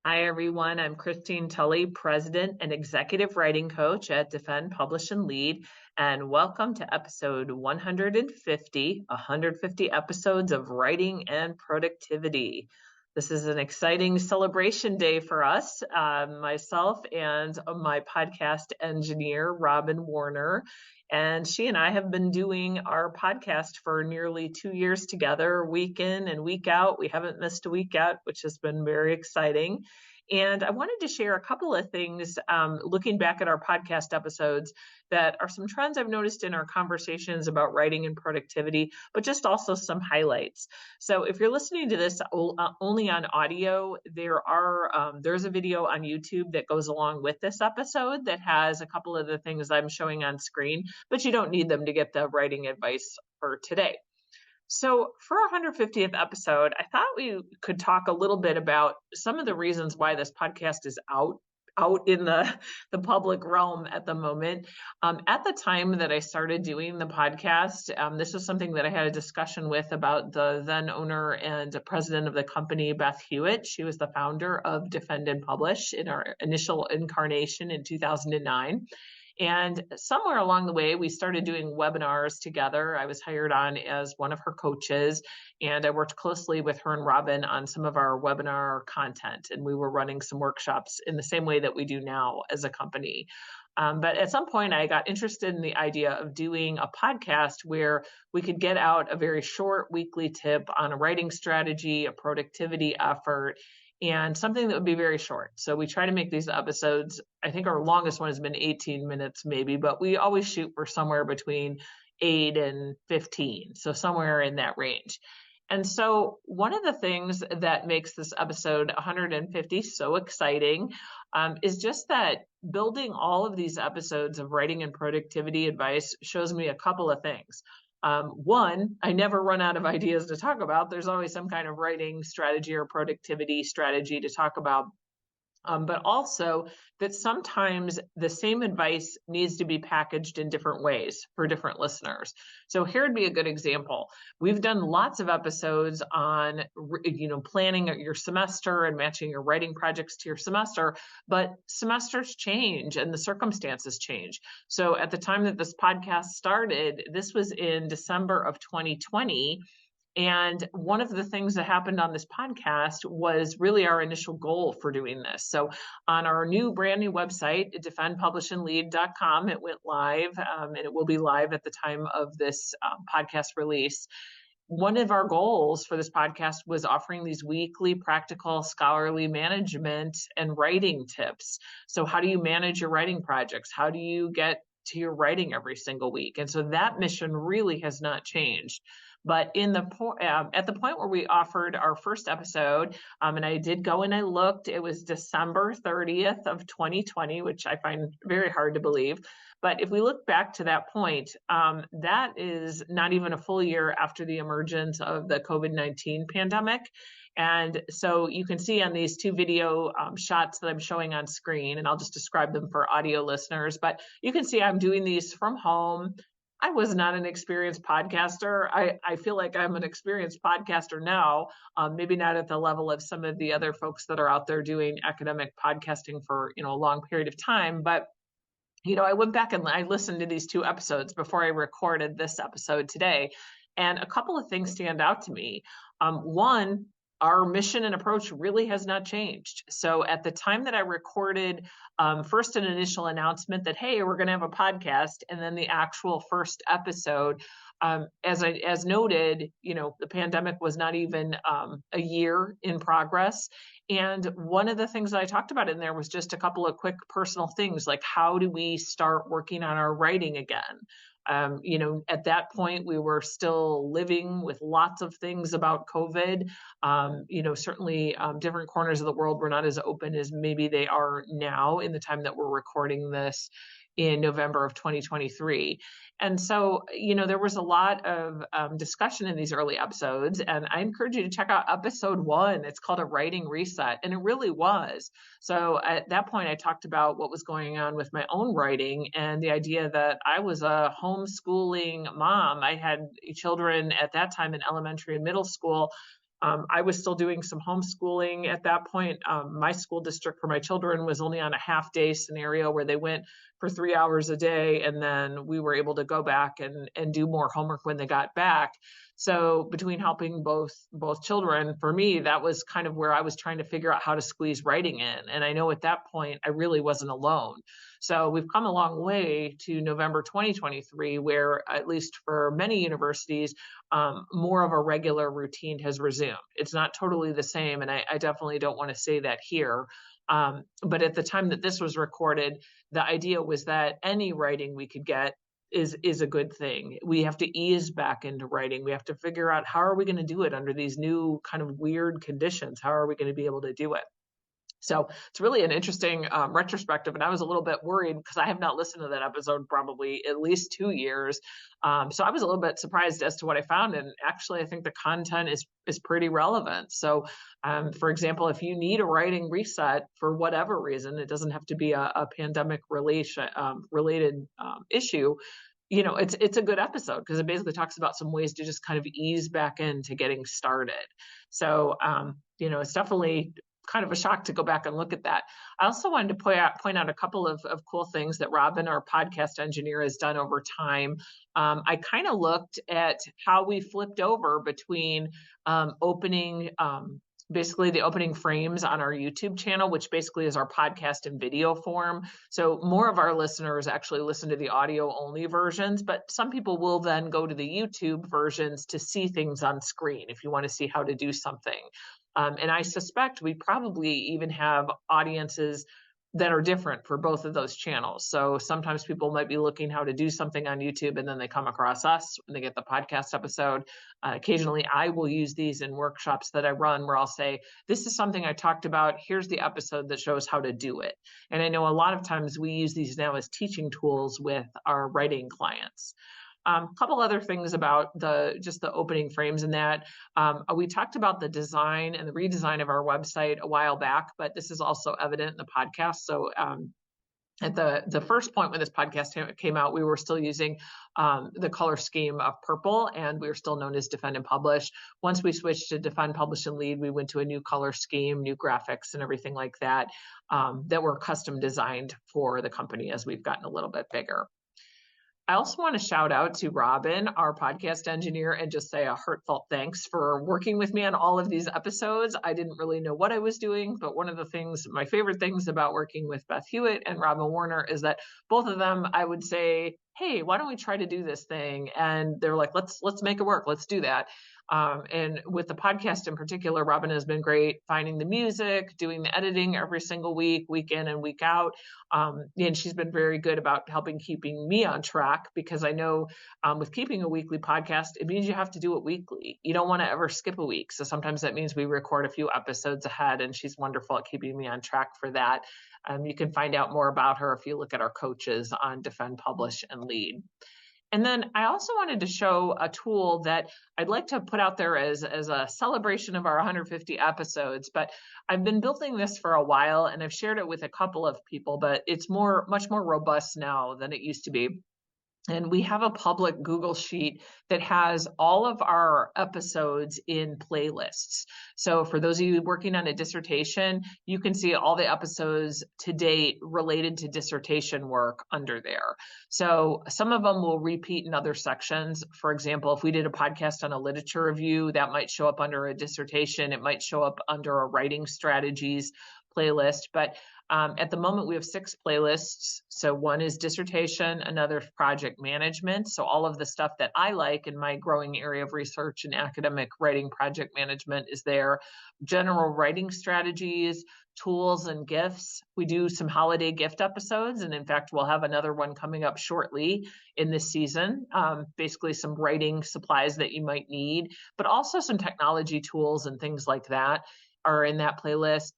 Hi, everyone. I'm Christine Tulley, President and Executive Writing Coach at Defend, Publish, and Lead. And welcome to episode 150 episodes of Writing and Productivity. This is an exciting celebration day for us, myself and my podcast engineer, Robin Warner. And she and I have been doing our podcast for nearly 2 years together, week in and week out. We haven't missed a week yet, which has been very exciting. And I wanted to share a couple of things, looking back at our podcast episodes, that are some trends I've noticed in our conversations about writing and productivity, but just also some highlights. So if you're listening to this only on audio, there's a video on YouTube that goes along with this episode that has a couple of the things I'm showing on screen, but you don't need them to get the writing advice for today. So for our 150th episode, I thought we could talk a little bit about some of the reasons why this podcast is out in the public realm at the moment. At the time that I started doing the podcast, this was something that I had a discussion with about the then owner and president of the company, Beth Hewitt. She was the founder of Defend and Publish in our initial incarnation in 2009. And somewhere along the way, we started doing webinars together. I was hired on as one of her coaches, and I worked closely with her and Robin on some of our webinar content. And we were running some workshops in the same way that we do now as a company. But at some point, I got interested in the idea of doing a podcast where we could get out a very short weekly tip on a writing strategy, a productivity effort, and something that would be very short. So we try to make these episodes, I think our longest one has been 18 minutes maybe, but we always shoot for somewhere between 8 and 15. So somewhere in that range. And so one of the things that makes this episode 150 so exciting is just that building all of these episodes of writing and productivity advice shows me a couple of things. One, I never run out of ideas to talk about. There's always some kind of writing strategy or productivity strategy to talk about. But also that sometimes the same advice needs to be packaged in different ways for different listeners. So here would be a good example. We've done lots of episodes on, planning your semester and matching your writing projects to your semester, but semesters change and the circumstances change. So at the time that this podcast started, this was in December of 2020. And one of the things that happened on this podcast was really our initial goal for doing this. So on our brand new website, defendpublishandlead.com, it went live, and it will be live at the time of this podcast release. One of our goals for this podcast was offering these weekly practical scholarly management and writing tips. So how do you manage your writing projects? How do you get to your writing every single week? And so that mission really has not changed. But at the point where we offered our first episode, and I did go and I looked, it was December 30th of 2020, which I find very hard to believe. But if we look back to that point, that is not even a full year after the emergence of the COVID-19 pandemic. And so you can see on these two video shots that I'm showing on screen, and I'll just describe them for audio listeners, but you can see I'm doing these from home. I was not an experienced podcaster. I feel like I'm an experienced podcaster now, maybe not at the level of some of the other folks that are out there doing academic podcasting for, a long period of time. But, I went back and I listened to these two episodes before I recorded this episode today. And a couple of things stand out to me. One, our mission and approach really has not changed. So at the time that I recorded first an initial announcement that, hey, we're going to have a podcast, and then the actual first episode, as noted, the pandemic was not even a year in progress. And one of the things that I talked about in there was just a couple of quick personal things, like how do we start working on our writing again? At that point, we were still living with lots of things about COVID. Certainly different corners of the world were not as open as maybe they are now in the time that we're recording this in November of 2023. And so, there was a lot of discussion in these early episodes, and I encourage you to check out episode 1. It's called A Writing Reset, and it really was. So at that point, I talked about what was going on with my own writing and the idea that I was a homeschooling mom. I had children at that time in elementary and middle school. I was still doing some homeschooling at that point. My school district for my children was only on a half-day scenario where they went for 3 hours a day, and then we were able to go back and do more homework when they got back. So between helping both children, for me, that was kind of where I was trying to figure out how to squeeze writing in. And I know at that point, I really wasn't alone. So we've come a long way to November 2023, where at least for many universities, more of a regular routine has resumed. It's not totally the same, and I definitely don't want to say that here. But at the time that this was recorded, the idea was that any writing we could get is a good thing. We have to ease back into writing. We have to figure out, how are we going to do it under these new kind of weird conditions? How are we going to be able to do it? So it's really an interesting retrospective. And I was a little bit worried because I have not listened to that episode probably at least 2 years. So I was a little bit surprised as to what I found. And actually, I think the content is pretty relevant. So for example, if you need a writing reset for whatever reason, it doesn't have to be a pandemic related issue. It's a good episode because it basically talks about some ways to just kind of ease back into getting started. So, it's definitely kind of a shock to go back and look at that. I also wanted to point out a couple of cool things that Robin, our podcast engineer, has done over time. I kind of looked at how we flipped over between opening basically the opening frames on our YouTube channel, which basically is our podcast in video form. So more of our listeners actually listen to the audio only versions, but some people will then go to the YouTube versions to see things on screen if you want to see how to do something. And I suspect we probably even have audiences that are different for both of those channels. So sometimes people might be looking how to do something on YouTube, and then they come across us when they get the podcast episode. Occasionally, I will use these in workshops that I run where I'll say, this is something I talked about. Here's the episode that shows how to do it. And I know a lot of times we use these now as teaching tools with our writing clients. A couple other things about the opening frames in that. We talked about the design and the redesign of our website a while back, but this is also evident in the podcast. So at the first point when this podcast came out, we were still using the color scheme of purple, and we were still known as Defend and Publish. Once we switched to Defend, Publish, and Lead, we went to a new color scheme, new graphics, and everything like that that were custom designed for the company as we've gotten a little bit bigger. I also want to shout out to Robin, our podcast engineer, and just say a heartfelt thanks for working with me on all of these episodes. I didn't really know what I was doing, but one of the things, my favorite things about working with Beth Hewitt and Robin Warner is that both of them, I would say, hey, why don't we try to do this thing? And they're like, let's make it work. Let's do that. And with the podcast in particular, Robin has been great finding the music, doing the editing every single week, week in and week out. And she's been very good about keeping me on track, because I know with keeping a weekly podcast, it means you have to do it weekly. You don't want to ever skip a week. So sometimes that means we record a few episodes ahead, and she's wonderful at keeping me on track for that. You can find out more about her if you look at our coaches on Defend, Publish, and Lead. And then I also wanted to show a tool that I'd like to put out there as a celebration of our 150 episodes. But I've been building this for a while, and I've shared it with a couple of people, but it's much more robust now than it used to be. And we have a public Google Sheet that has all of our episodes in playlists. So for those of you working on a dissertation, you can see all the episodes to date related to dissertation work under there. So some of them will repeat in other sections. For example, if we did a podcast on a literature review, that might show up under a dissertation. It might show up under a writing strategies playlist. But at the moment, we have 6 playlists. So one is dissertation, another project management. So all of the stuff that I like in my growing area of research and academic writing project management is there. General writing strategies, tools, and gifts. We do some holiday gift episodes. And in fact, we'll have another one coming up shortly in this season. Basically some writing supplies that you might need, but also some technology tools and things like that are in that playlist.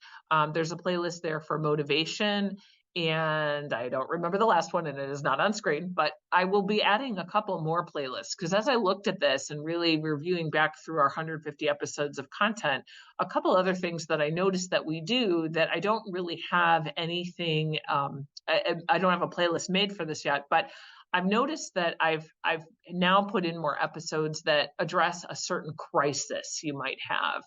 There's a playlist there for motivation And I don't remember the last one, and it is not on screen, but I will be adding a couple more playlists, because as I looked at this and really reviewing back through our 150 episodes of content, a couple other things that I noticed that we do that I don't really have anything, I don't have a playlist made for this yet, but I've noticed that I've now put in more episodes that address a certain crisis you might have.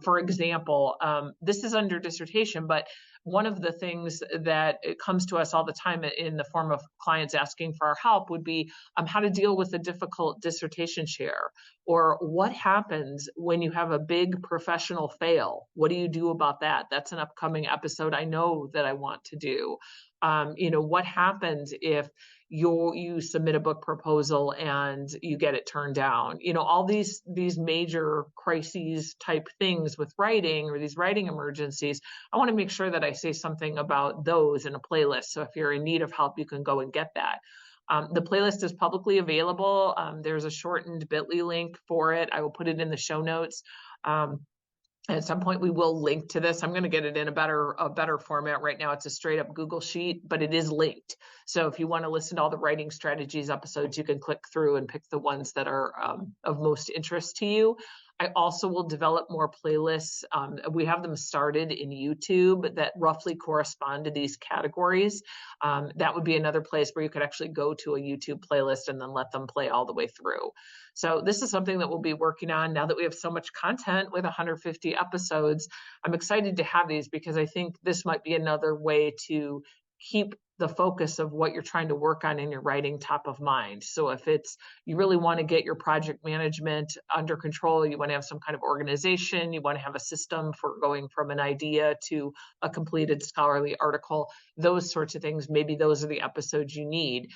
For example, this is under dissertation, but one of the things that it comes to us all the time in the form of clients asking for our help would be how to deal with a difficult dissertation share, or what happens when you have a big professional fail. What do you do about that? That's an upcoming episode I know that I want to do. What happens if you submit a book proposal and you get it turned down? All these major crises type things with writing, or these writing emergencies. I want to make sure that I say something about those in a playlist. So if you're in need of help, you can go and get that. The playlist is publicly available. There's a shortened bit.ly link for it. I will put it in the show notes. At some point, we will link to this. I'm going to get it in a better format. Right now, it's a straight up Google sheet, but it is linked. So if you want to listen to all the writing strategies episodes, you can click through and pick the ones that are of most interest to you. I also will develop more playlists. We have them started in YouTube that roughly correspond to these categories. That would be another place where you could actually go to a YouTube playlist and then let them play all the way through. So this is something that we'll be working on now that we have so much content with 150 episodes. I'm excited to have these, because I think this might be another way to keep the focus of what you're trying to work on in your writing top of mind. So if you really want to get your project management under control, you want to have some kind of organization, you want to have a system for going from an idea to a completed scholarly article, those sorts of things, maybe those are the episodes you need.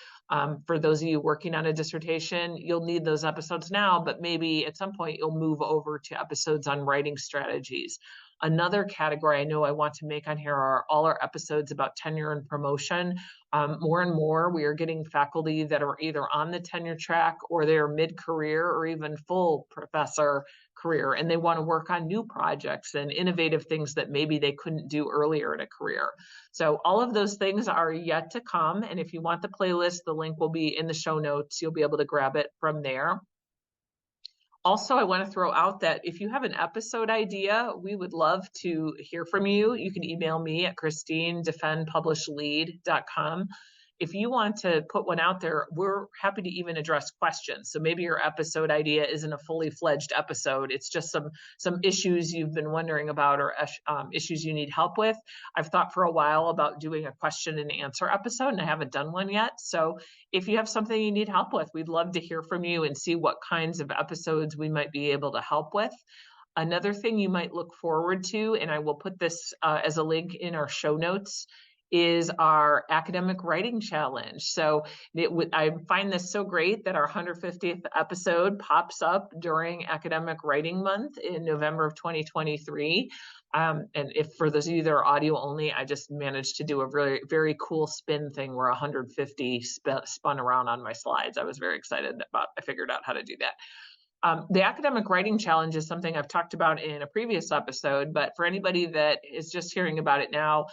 For those of you working on a dissertation, you'll need those episodes now, but maybe at some point you'll move over to episodes on writing strategies. Another category I know I want to make on here are all our episodes about tenure and promotion. More and more, we are getting faculty that are either on the tenure track, or they're mid-career, or even full professor career, and they want to work on new projects and innovative things that maybe they couldn't do earlier in a career. So all of those things are yet to come. And if you want the playlist, the link will be in the show notes. You'll be able to grab it from there. Also, I want to throw out that if you have an episode idea, we would love to hear from you. You can email me at christinedefendpublishlead.com. If you want to put one out there, we're happy to even address questions. So maybe your episode idea isn't a fully fledged episode. It's just some issues you've been wondering about, or issues you need help with. I've thought for a while about doing a question and answer episode, and I haven't done one yet. So if you have something you need help with, we'd love to hear from you and see what kinds of episodes we might be able to help with. Another thing you might look forward to, and I will put this as a link in our show notes, is our academic writing challenge. So I find this so great that our 150th episode pops up during Academic Writing Month in November of 2023. And if for those of you that are audio only, I just managed to do a very, very cool spin thing where 150 spun around on my slides. I was very excited about. I figured out how to do that. The academic writing challenge is something I've talked about in a previous episode, but for anybody that is just hearing about it now,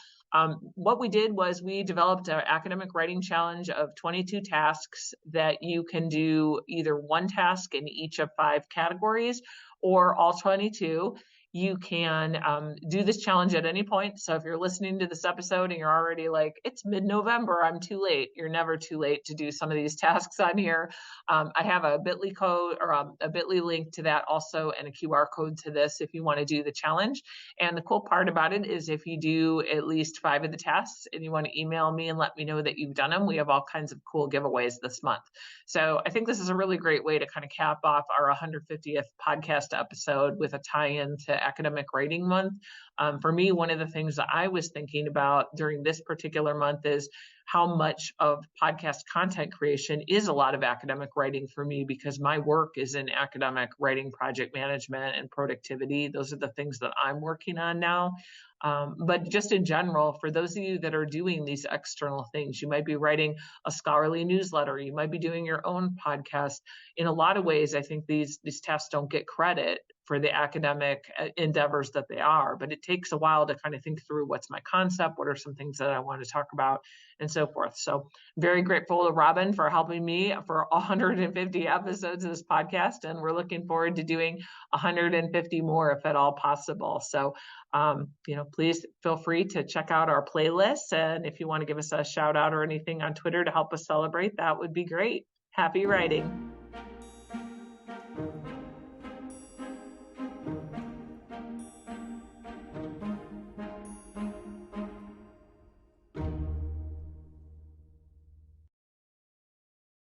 what we did was we developed an academic writing challenge of 22 tasks that you can do either one task in each of 5 categories, or all 22. You can do this challenge at any point. So if you're listening to this episode and you're already like, it's mid-November, I'm too late. You're never too late to do some of these tasks on here. I have a bit.ly code, or a bit.ly link to that also, and a QR code to this if you want to do the challenge. And the cool part about it is if you do at least 5 of the tasks and you want to email me and let me know that you've done them, we have all kinds of cool giveaways this month. So I think this is a really great way to kind of cap off our 150th podcast episode with a tie-in to Academic Writing Month. For me, one of the things that I was thinking about during this particular month is, how much of podcast content creation is a lot of academic writing for me, because my work is in academic writing, project management, and productivity. Those are the things that I'm working on now. But just in general, for those of you that are doing these external things, you might be writing a scholarly newsletter, you might be doing your own podcast. In a lot of ways, I think these tasks don't get credit for the academic endeavors that they are, but it takes a while to kind of think through what's my concept, what are some things that I want to talk about, and so forth. So very grateful to Robin for helping me for 150 episodes of this podcast, and we're looking forward to doing 150 more if at all possible. So please feel free to check out our playlists, and if you want to give us a shout out or anything on Twitter to help us celebrate, that would be great. Happy writing.